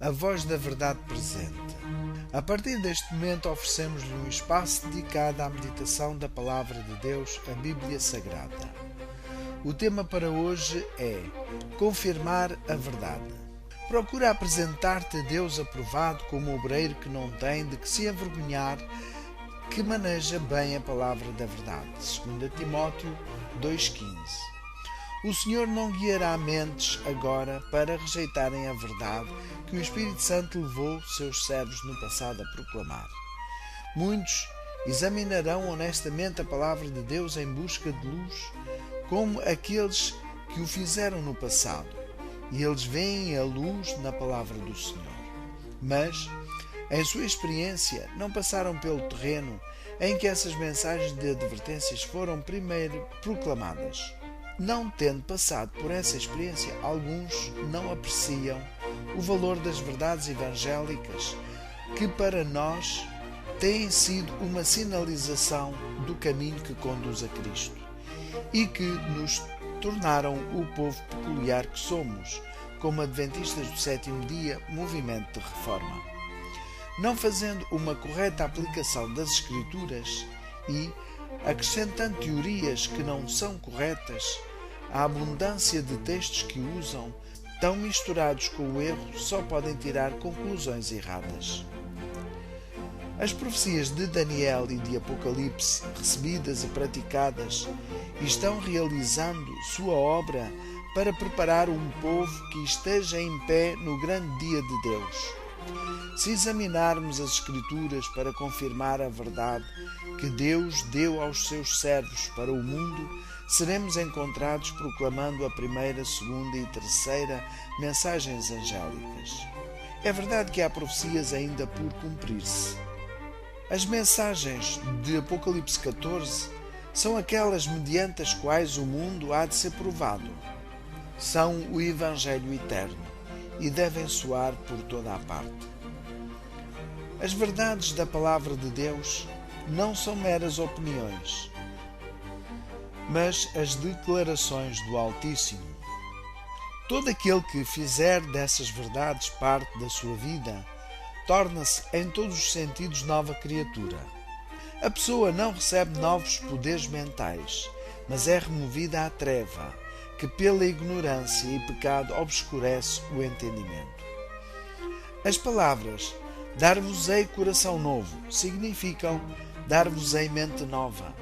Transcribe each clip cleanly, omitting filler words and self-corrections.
a voz da verdade presente. A partir deste momento oferecemos-lhe um espaço dedicado à meditação da Palavra de Deus, a Bíblia Sagrada. O tema para hoje é confirmar a verdade. Procura apresentar-te a Deus aprovado como obreiro que não tem de que se envergonhar, que maneja bem a palavra da verdade. 2 Timóteo 2,15. O Senhor não guiará mentes agora para rejeitarem a verdade que o Espírito Santo levou seus servos no passado a proclamar. Muitos examinarão honestamente a palavra de Deus em busca de luz, como aqueles que o fizeram no passado, e eles veem a luz na palavra do Senhor. Mas, em sua experiência, não passaram pelo terreno em que essas mensagens de advertências foram primeiro proclamadas. Não tendo passado por essa experiência, alguns não apreciam o valor das verdades evangélicas que para nós têm sido uma sinalização do caminho que conduz a Cristo e que nos tornaram o povo peculiar que somos, como adventistas do sétimo dia, movimento de reforma. Não fazendo uma correta aplicação das Escrituras e acrescentando teorias que não são corretas, a abundância de textos que usam, tão misturados com o erro, só podem tirar conclusões erradas. As profecias de Daniel e de Apocalipse, recebidas e praticadas, estão realizando sua obra para preparar um povo que esteja em pé no grande dia de Deus. Se examinarmos as Escrituras para confirmar a verdade que Deus deu aos seus servos para o mundo, seremos encontrados proclamando a primeira, segunda e terceira mensagens angélicas. É verdade que há profecias ainda por cumprir-se. As mensagens de Apocalipse 14 são aquelas mediante as quais o mundo há de ser provado. São o Evangelho eterno e devem soar por toda a parte. As verdades da Palavra de Deus não são meras opiniões, mas as declarações do Altíssimo. Todo aquele que fizer dessas verdades parte da sua vida, torna-se em todos os sentidos nova criatura. A pessoa não recebe novos poderes mentais, mas é removida à treva, que pela ignorância e pecado obscurece o entendimento. As palavras dar-vos-ei coração novo significam dar-vos-ei mente nova.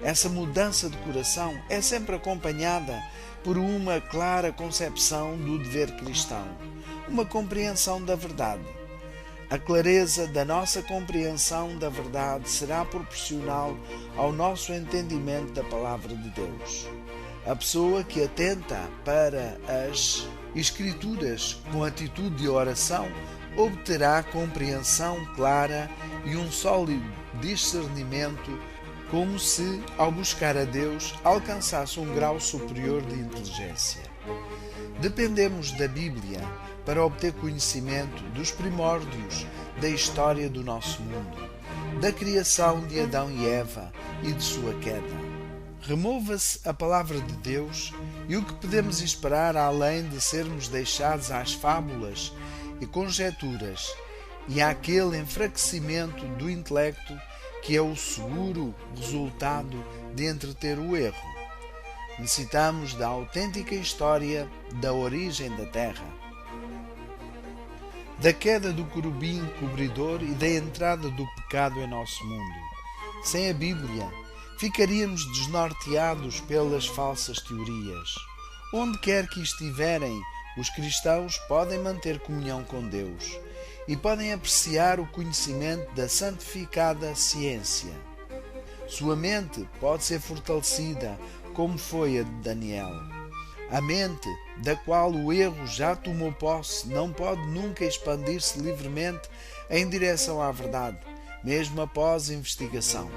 Essa mudança de coração é sempre acompanhada por uma clara concepção do dever cristão, uma compreensão da verdade. A clareza da nossa compreensão da verdade será proporcional ao nosso entendimento da palavra de Deus. A pessoa que atenta para as Escrituras com atitude de oração obterá compreensão clara e um sólido discernimento, como se, ao buscar a Deus, alcançasse um grau superior de inteligência. Dependemos da Bíblia para obter conhecimento dos primórdios da história do nosso mundo, da criação de Adão e Eva e de sua queda. Remova-se a palavra de Deus e o que podemos esperar além de sermos deixados às fábulas e conjecturas e àquele enfraquecimento do intelecto que é o seguro resultado de entreter o erro. Necessitamos da autêntica história da origem da Terra, da queda do querubim cobridor e da entrada do pecado em nosso mundo. Sem a Bíblia, ficaríamos desnorteados pelas falsas teorias. Onde quer que estiverem, os cristãos podem manter comunhão com Deus e podem apreciar o conhecimento da santificada ciência. Sua mente pode ser fortalecida, como foi a de Daniel. A mente, da qual o erro já tomou posse, não pode nunca expandir-se livremente em direção à verdade, mesmo após investigação.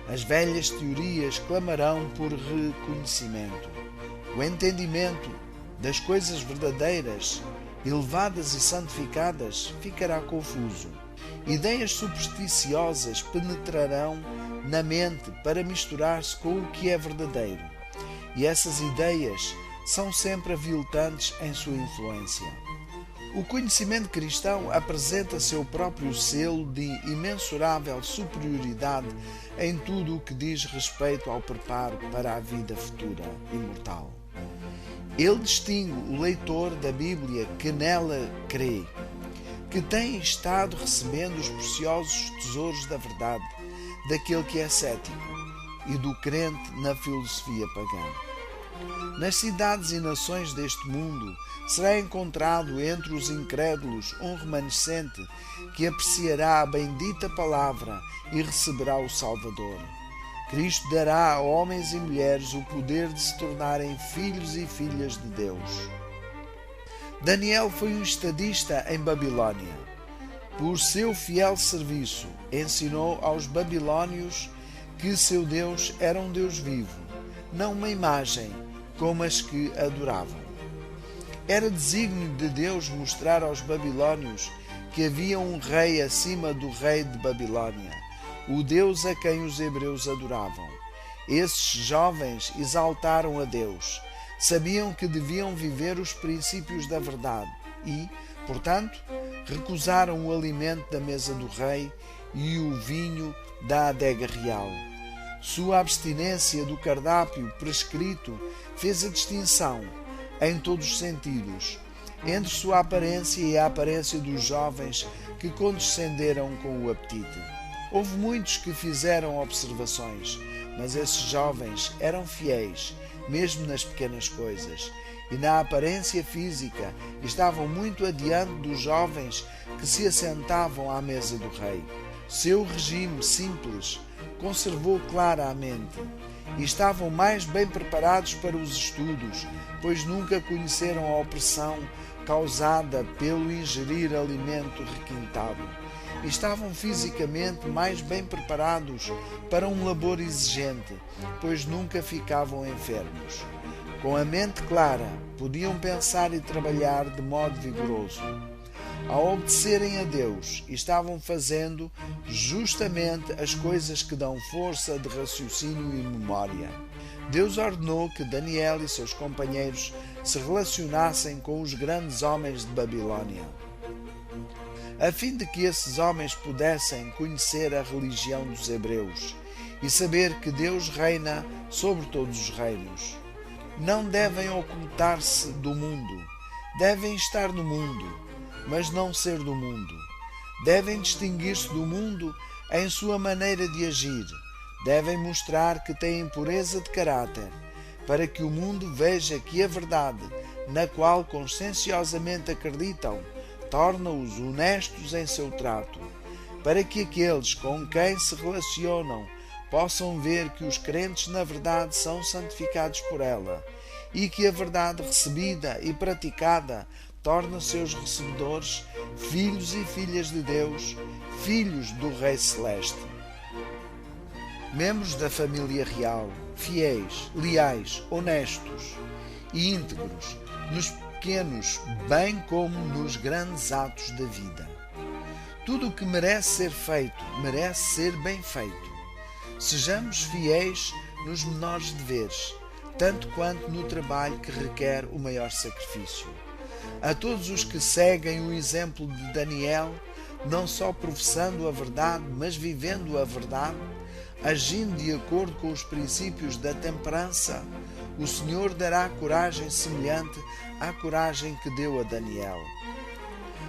As velhas teorias clamarão por reconhecimento. O entendimento das coisas verdadeiras, elevadas e santificadas, ficará confuso. Ideias supersticiosas penetrarão na mente para misturar-se com o que é verdadeiro. E essas ideias são sempre aviltantes em sua influência. O conhecimento cristão apresenta seu próprio selo de imensurável superioridade em tudo o que diz respeito ao preparo para a vida futura imortal. Ele distingue o leitor da Bíblia que nela crê, que tem estado recebendo os preciosos tesouros da verdade, daquele que é cético e do crente na filosofia pagã. Nas cidades e nações deste mundo será encontrado entre os incrédulos um remanescente que apreciará a bendita palavra e receberá o Salvador. Cristo dará a homens e mulheres o poder de se tornarem filhos e filhas de Deus. Daniel foi um estadista em Babilônia. Por seu fiel serviço, ensinou aos babilônios que seu Deus era um Deus vivo, não uma imagem como as que adoravam. Era desígnio de Deus mostrar aos babilônios que havia um rei acima do rei de Babilônia, o Deus a quem os hebreus adoravam. Esses jovens exaltaram a Deus, sabiam que deviam viver os princípios da verdade e, portanto, recusaram o alimento da mesa do rei e o vinho da adega real. Sua abstinência do cardápio prescrito fez a distinção, em todos os sentidos, entre sua aparência e a aparência dos jovens que condescenderam com o apetite. Houve muitos que fizeram observações, mas esses jovens eram fiéis, mesmo nas pequenas coisas, e na aparência física estavam muito adiante dos jovens que se assentavam à mesa do rei. Seu regime simples conservou clara a mente, e estavam mais bem preparados para os estudos, pois nunca conheceram a opressão causada pelo ingerir alimento requintado. Estavam fisicamente mais bem preparados para um labor exigente, pois nunca ficavam enfermos. Com a mente clara, podiam pensar e trabalhar de modo vigoroso. Ao obedecerem a Deus, estavam fazendo justamente as coisas que dão força de raciocínio e memória. Deus ordenou que Daniel e seus companheiros se relacionassem com os grandes homens de Babilônia, a fim de que esses homens pudessem conhecer a religião dos hebreus e saber que Deus reina sobre todos os reinos. Não devem ocultar-se do mundo, devem estar no mundo, mas não ser do mundo. Devem distinguir-se do mundo em sua maneira de agir, devem mostrar que têm pureza de caráter, para que o mundo veja que a verdade, na qual conscienciosamente acreditam, torna-os honestos em seu trato, para que aqueles com quem se relacionam possam ver que os crentes na verdade são santificados por ela e que a verdade recebida e praticada torna seus recebedores filhos e filhas de Deus, filhos do Rei Celeste. Membros da família real, fiéis, leais, honestos e íntegros, nos pequenos bem como nos grandes atos da vida. Tudo o que merece ser feito, merece ser bem feito. Sejamos fiéis nos menores deveres, tanto quanto no trabalho que requer o maior sacrifício. A todos os que seguem o exemplo de Daniel, não só professando a verdade, mas vivendo a verdade, agindo de acordo com os princípios da temperança, o Senhor dará coragem semelhante à coragem que deu a Daniel.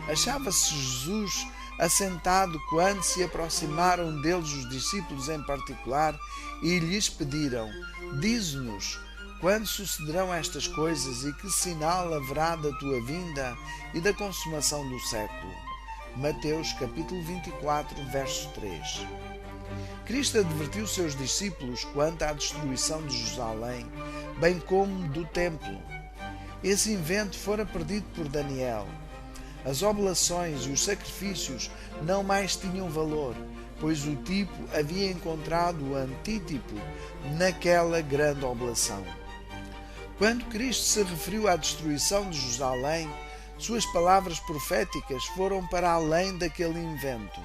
Achava-se Jesus assentado quando se aproximaram deles os discípulos em particular e lhes pediram: dize-nos, quando sucederão estas coisas e que sinal haverá da tua vinda e da consumação do século? Mateus capítulo 24, verso 3. Cristo advertiu seus discípulos quanto à destruição de Jerusalém, bem como do templo. Esse evento fora perdido por Daniel. As oblações e os sacrifícios não mais tinham valor, pois o tipo havia encontrado o antítipo naquela grande oblação. Quando Cristo se referiu à destruição de Jerusalém, suas palavras proféticas foram para além daquele evento,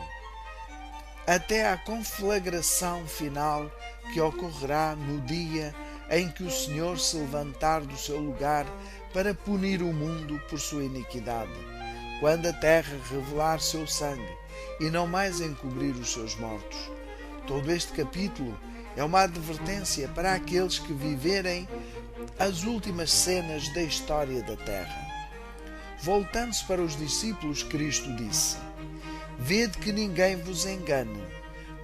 até à conflagração final que ocorrerá no dia em que o Senhor se levantar do seu lugar para punir o mundo por sua iniquidade, quando a terra revelar seu sangue e não mais encobrir os seus mortos. Todo este capítulo é uma advertência para aqueles que viverem as últimas cenas da história da terra. Voltando-se para os discípulos, Cristo disse: Vede que ninguém vos engane,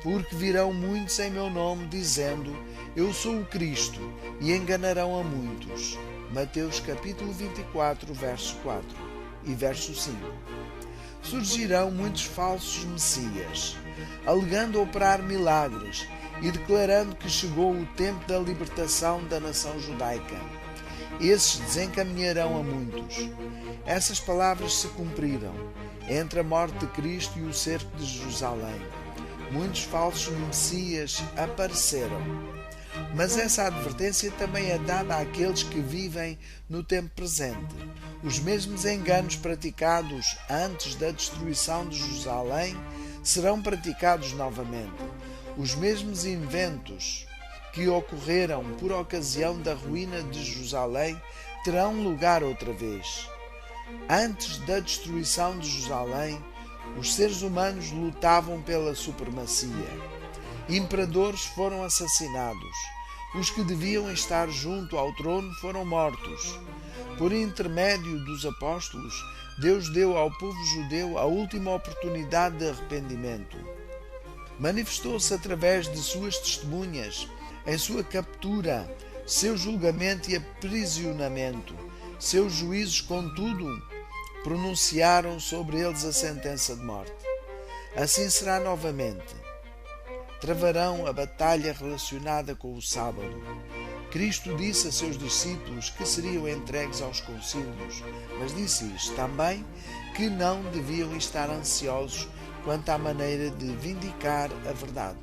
porque virão muitos em meu nome, dizendo: Eu sou o Cristo, e enganarão a muitos. Mateus capítulo 24, verso 4 e verso 5. Surgirão muitos falsos messias, alegando operar milagres e declarando que chegou o tempo da libertação da nação judaica. Esses desencaminharão a muitos. Essas palavras se cumpriram entre a morte de Cristo e o cerco de Jerusalém. Muitos falsos messias apareceram. Mas essa advertência também é dada àqueles que vivem no tempo presente. Os mesmos enganos praticados antes da destruição de Jerusalém serão praticados novamente. Os mesmos inventos que ocorreram por ocasião da ruína de Jerusalém terão lugar outra vez. Antes da destruição de Jerusalém, os seres humanos lutavam pela supremacia. Imperadores foram assassinados. Os que deviam estar junto ao trono foram mortos. Por intermédio dos apóstolos, Deus deu ao povo judeu a última oportunidade de arrependimento. Manifestou-se através de suas testemunhas, em sua captura, seu julgamento e aprisionamento. Seus juízos, contudo, pronunciaram sobre eles a sentença de morte. Assim será novamente. Travarão a batalha relacionada com o sábado. Cristo disse a seus discípulos que seriam entregues aos concílios, mas disse-lhes também que não deviam estar ansiosos quanto à maneira de vindicar a verdade,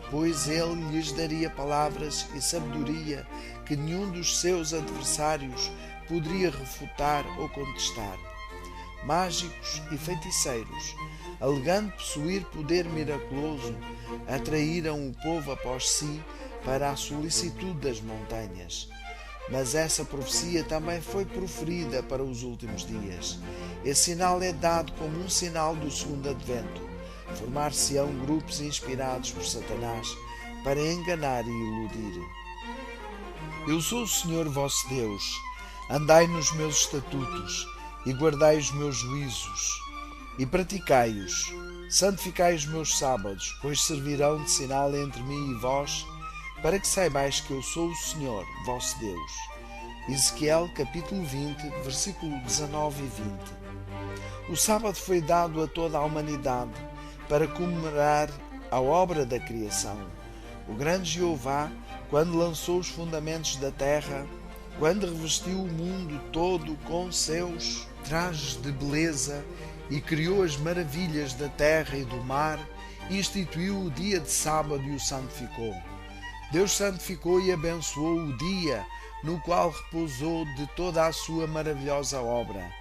pois ele lhes daria palavras e sabedoria que nenhum dos seus adversários poderia refutar ou contestar. Mágicos e feiticeiros, alegando possuir poder miraculoso, atraíram o povo após si para a solicitude das montanhas. Mas essa profecia também foi proferida para os últimos dias. Esse sinal é dado como um sinal do segundo advento. Formar-se-ão grupos inspirados por Satanás para enganar e iludir. Eu sou o Senhor vosso Deus. Andai nos meus estatutos e guardai os meus juízos e praticai-os. Santificai os meus sábados, pois servirão de sinal entre mim e vós, para que saibais que eu sou o Senhor, vosso Deus. Ezequiel capítulo 20, versículo 19 e 20. O sábado foi dado a toda a humanidade para comemorar a obra da criação. O grande Jeová, quando lançou os fundamentos da terra, quando revestiu o mundo todo com seus trajes de beleza e criou as maravilhas da terra e do mar, instituiu o dia de sábado e o santificou. Deus santificou e abençoou o dia no qual repousou de toda a sua maravilhosa obra.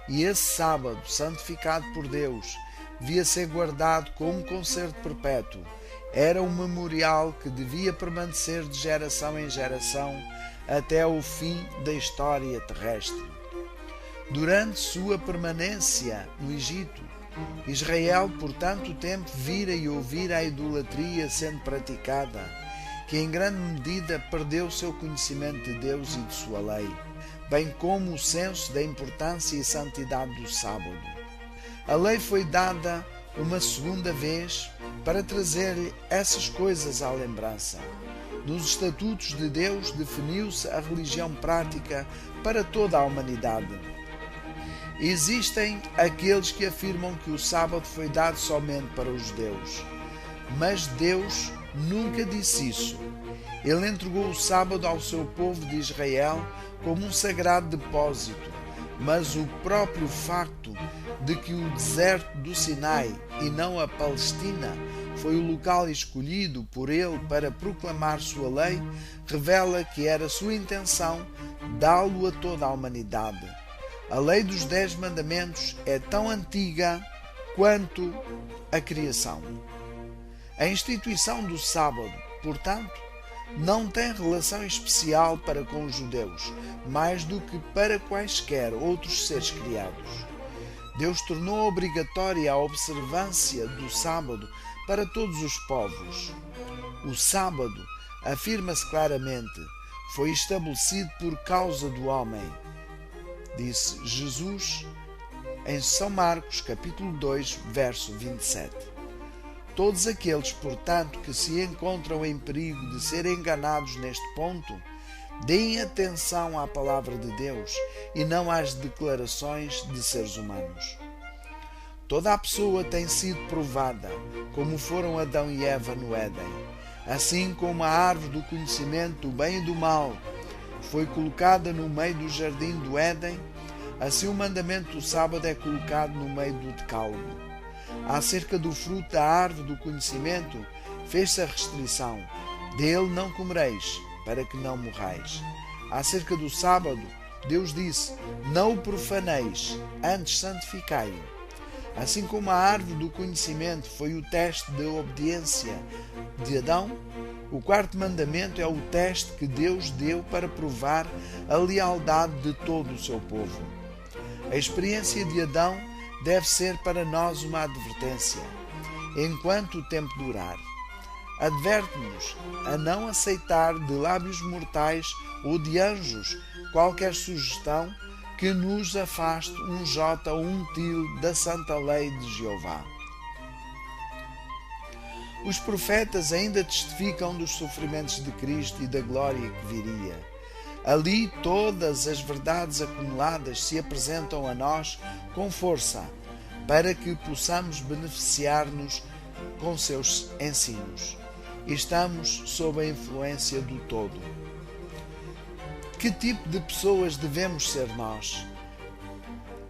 E esse sábado, santificado por Deus, devia ser guardado como concerto perpétuo. Era um memorial que devia permanecer de geração em geração até o fim da história terrestre. Durante sua permanência no Egito, Israel por tanto tempo vira e ouvira a idolatria sendo praticada, que em grande medida perdeu seu conhecimento de Deus e de sua lei, bem como o senso da importância e santidade do sábado. A lei foi dada uma segunda vez para trazer essas coisas à lembrança. Nos estatutos de Deus definiu-se a religião prática para toda a humanidade. Existem aqueles que afirmam que o sábado foi dado somente para os judeus, mas Deus nunca disse isso. Ele entregou o sábado ao seu povo de Israel como um sagrado depósito, mas o próprio facto de que o deserto do Sinai e não a Palestina foi o local escolhido por ele para proclamar sua lei revela que era sua intenção dá-lo a toda a humanidade. A lei dos 10 mandamentos é tão antiga quanto a criação. A instituição do sábado, portanto, não tem relação especial para com os judeus, mais do que para quaisquer outros seres criados. Deus tornou obrigatória a observância do sábado para todos os povos. O sábado, afirma-se claramente, foi estabelecido por causa do homem, disse Jesus em São Marcos, capítulo 2, verso 27. Todos aqueles, portanto, que se encontram em perigo de ser enganados neste ponto, deem atenção à palavra de Deus e não às declarações de seres humanos. Toda a pessoa tem sido provada, como foram Adão e Eva no Éden. Assim como a árvore do conhecimento do bem e do mal foi colocada no meio do jardim do Éden, assim o mandamento do sábado é colocado no meio do decálogo. Acerca do fruto da árvore do conhecimento, fez-se a restrição: dele não comereis, para que não morrais. Acerca do sábado, Deus disse: não o profaneis, antes santificai-o. Assim como a árvore do conhecimento foi o teste da obediência de Adão, o quarto mandamento é o teste que Deus deu para provar a lealdade de todo o seu povo. A experiência de Adão deve ser para nós uma advertência, enquanto o tempo durar. Adverte-nos a não aceitar de lábios mortais ou de anjos qualquer sugestão que nos afaste um jota ou um tilo da santa lei de Jeová. Os profetas ainda testificam dos sofrimentos de Cristo e da glória que viria. Ali todas as verdades acumuladas se apresentam a nós com força, para que possamos beneficiar-nos com seus ensinos. Estamos sob a influência do todo. Que tipo de pessoas devemos ser nós?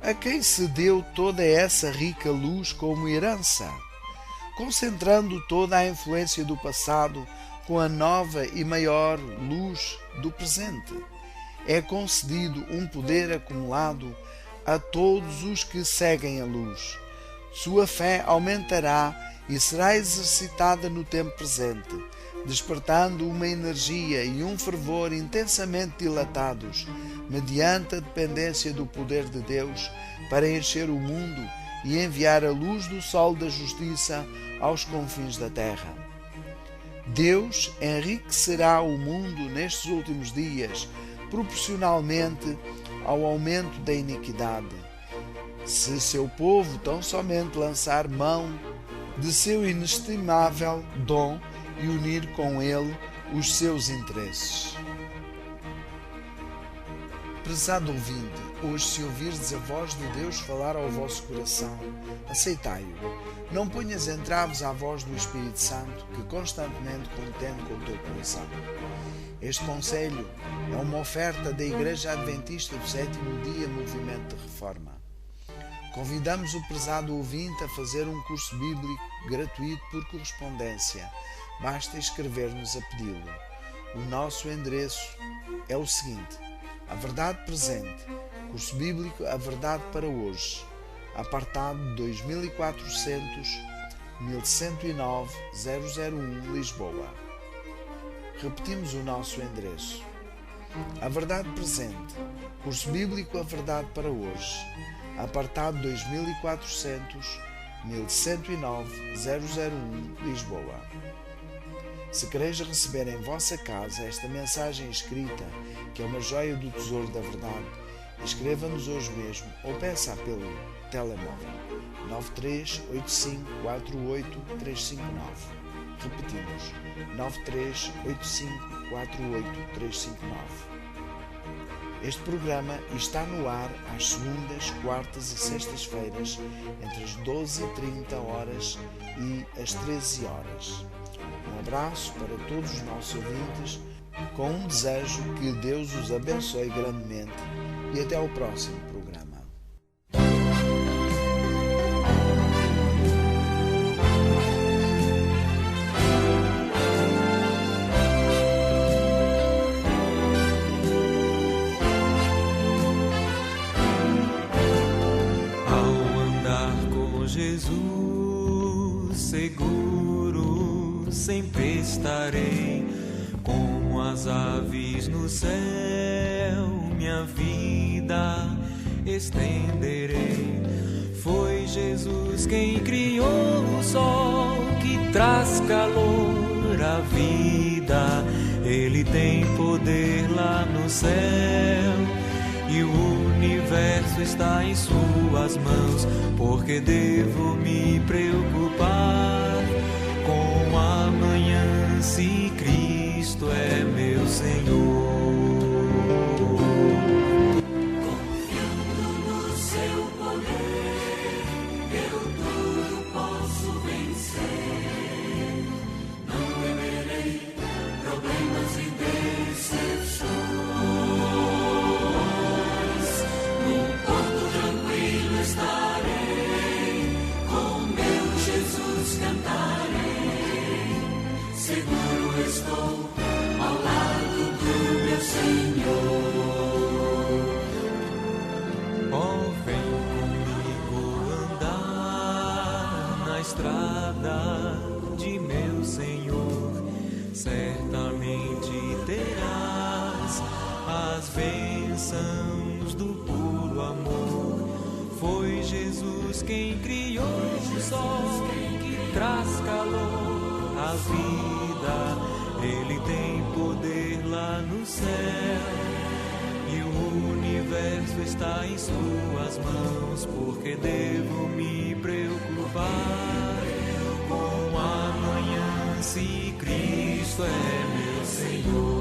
A quem se deu toda essa rica luz como herança? Concentrando toda a influência do passado com a nova e maior luz do presente, é concedido um poder acumulado a todos os que seguem a luz. Sua fé aumentará e será exercitada no tempo presente, despertando uma energia e um fervor intensamente dilatados, mediante a dependência do poder de Deus, para encher o mundo e enviar a luz do sol da justiça aos confins da terra. Deus enriquecerá o mundo nestes últimos dias, proporcionalmente ao aumento da iniquidade, se seu povo tão somente lançar mão de seu inestimável dom e unir com ele os seus interesses. Prezado ouvinte, hoje se ouvirdes a voz de Deus falar ao vosso coração, aceitai-o. Não ponhas entraves à voz do Espírito Santo, que constantemente contende com o teu coração. Este conselho é uma oferta da Igreja Adventista do Sétimo Dia Movimento de Reforma. Convidamos o prezado ouvinte a fazer um curso bíblico gratuito por correspondência. Basta escrever-nos a pedi-lo. O nosso endereço é o seguinte: A Verdade Presente, curso bíblico A Verdade para Hoje, apartado 2400 1109 001 Lisboa. Repetimos o nosso endereço: A Verdade Presente, curso bíblico A Verdade para Hoje, apartado 2400 1109 001 Lisboa. Se quereis receber em vossa casa esta mensagem escrita, que é uma joia do tesouro da verdade, escreva-nos hoje mesmo ou peça pelo telemóvel 938548 Repetimos: 938548 Este programa está no ar às segundas, quartas e sextas-feiras, entre as 12h30 e as 13h. Um abraço para todos os nossos ouvintes, com um desejo que Deus os abençoe grandemente, e até ao próximo programa. Ao andar com Jesus seguro, sempre estarei como as aves no céu, minha vida estenderei. Jesus quem criou o sol que traz calor à vida. Ele tem poder lá no céu e o universo está em suas mãos. Porque devo me preocupar com amanhã se Cristo é meu Senhor? Estou ao lado do meu Senhor. Oh, vem comigo andar na estrada de meu Senhor. Certamente terás as bênçãos do puro amor. Foi Jesus quem criou o sol que traz calor à vida. Ele tem poder lá no céu e o universo está em suas mãos. Porque devo me preocupar com amanhã se Cristo é meu Senhor?